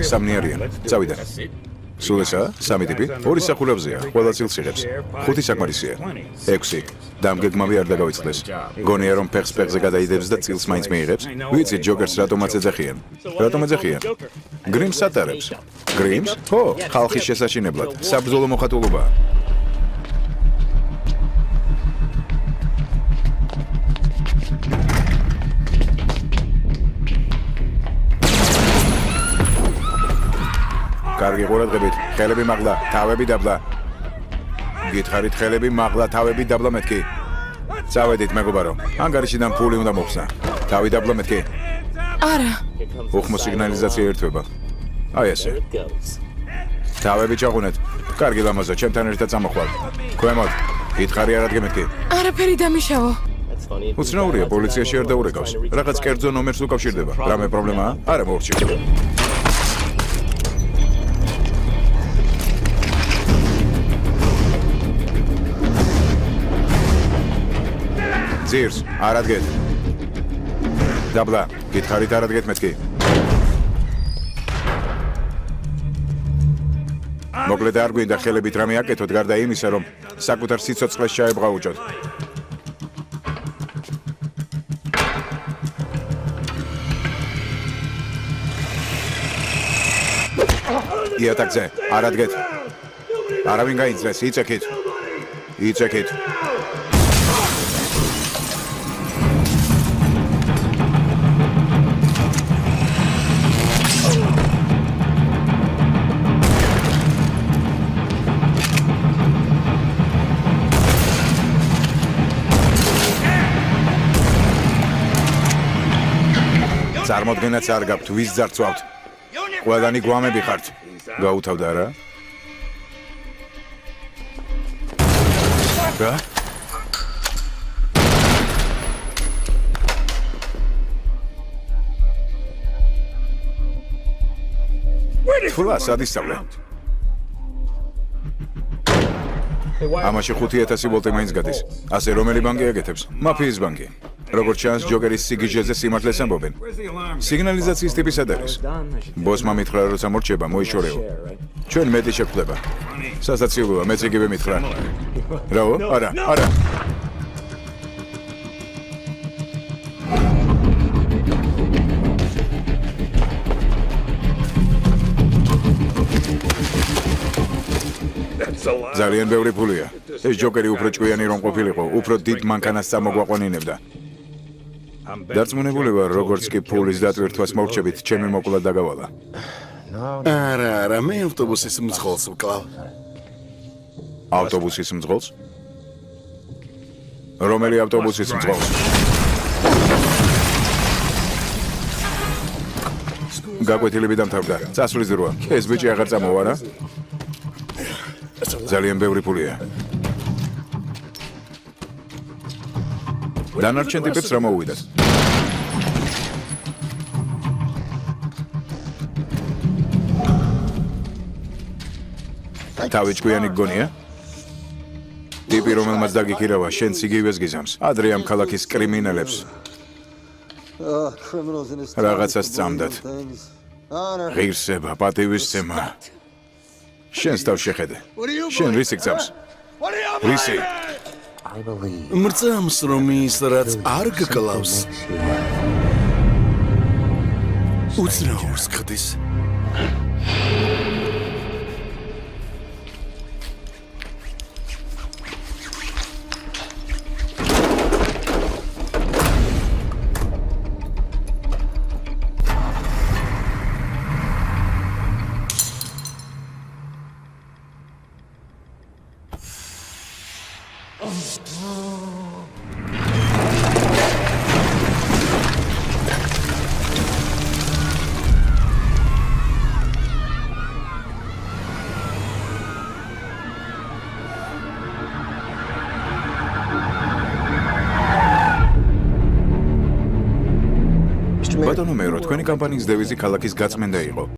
სამნი არიან. წავიდა. სულ ესაა? სამი ტიპი? ორი სახურავზეა, ყველა წილს იღებს. 5 საკმარისია. 6. დამგეგმავი არ დაგავიწყდეს. გონია რომ ფეხს ფეხზე გადაიდებს და წილს მაინც მიიღებს? ვიცით ჯოკერს რატომაც ეძახიან. რატომ ეძახიან? გრიმს ატარებს. გრიმს? ხო, ხალხის შესაშინებლად. საბრძოლო მოხატულობაა. კარგი ყურადღებით, ხელები მაღლა, თავები დაბლა. გითხარით ხელები მაღლა, თავები დაბლა მეთქი. წავედით მეგობარო, ანგარიშიდან ფული უნდა მოხსნა. თავი დაბლა მეთქი. არა. უხმო სიგნალიზაცია ერთვება. აი ესე. თავები ჩაყუნეთ. კარგი ლამაზო, ჩემთან ერთად წამოხვალ. ქვემოთ, გითხარი არ ადგემეთქი. არაფერი დამიშავო. უცნაურია, პოლიციაში არ დაურეკავს. რაღაც კერძო ნომერს უკავშირდება. რამე პრობლემაა? არა მოურჩი. ძირს, არ ადგეთ. დაბლა, გითხარით არ ადგეთ მეთქი. მოკლედ არ გვინდა ხელებით რამე აკეთოთ გარდა იმისა, რომ საკუთარ სიცოცხლეს ჩაებღაუჭოთ. იატაკზე, არ ადგეთ. არავინ გაიძრეს, იწექით. იწექით. წარმოდგენაც არ გაქვთ, ვის ძარცვავთ. ყველანი გვამები ხართ. გაუთავდა რა? რა? ფულა სადისწავლე. ამაში 5,000 ვოლტი მაინც გადის. ასე რომელი ბანკი აკეთებს? მაფიის ბანკი. როგორც ჩანს, ჯოკერის სიგიჟეზე სიმართლეს ამბობენ. სიგნალიზაციის ტიპი სად არის? ბოსმა მითხრა, როცა მორჩება, მოიშორეო. ჩვენ მეტი შეგვხდება. სასაცილოა, მეც იგივე მითხრა. რაო? არა, არა. ძალიან ბევრი ფულია. ეს ჯოკერი უფრო ჭკვიანი რომ ყოფილიყო, უფრო დიდ მანქანას წამოგვაყვანინებდა. დარწმუნებული ვარ, როგორც კი ფულის დატვირთვას მოვრჩებით, ჩემი მოკვლა დაგავალა. არა, მე ავტობუსის მძღოლს ვკლავ. ავტობუსის მძღოლს? რომელი ავტობუსის მძღოლს? გაკვეთილები დამთავრდა. წასვლის დროა. ეს ბიჭი აღარ წამოვა რა? ძალიან ბევრი ფულია. დანარჩენ ტიპებს რა მოუვიდათ? თავი ჭკვიანი გგონია? ტიპი რომელმაც დაგიქირავა, შენც იგივეს გიზამს. ადრე ამ ქალაქის კრიმინალებს რაღაცას წამდათ. ღირსება, პატივისცემა. შენს თავს შეხედე. შენ რისი გძამს? რისი? მრწამს რომ ის რაც არ გკლავს. უცნაურს ხდის. ბატონო მერო, თქვენი კამპანიის დევიზი ქალაქის გაწმენდა იყო.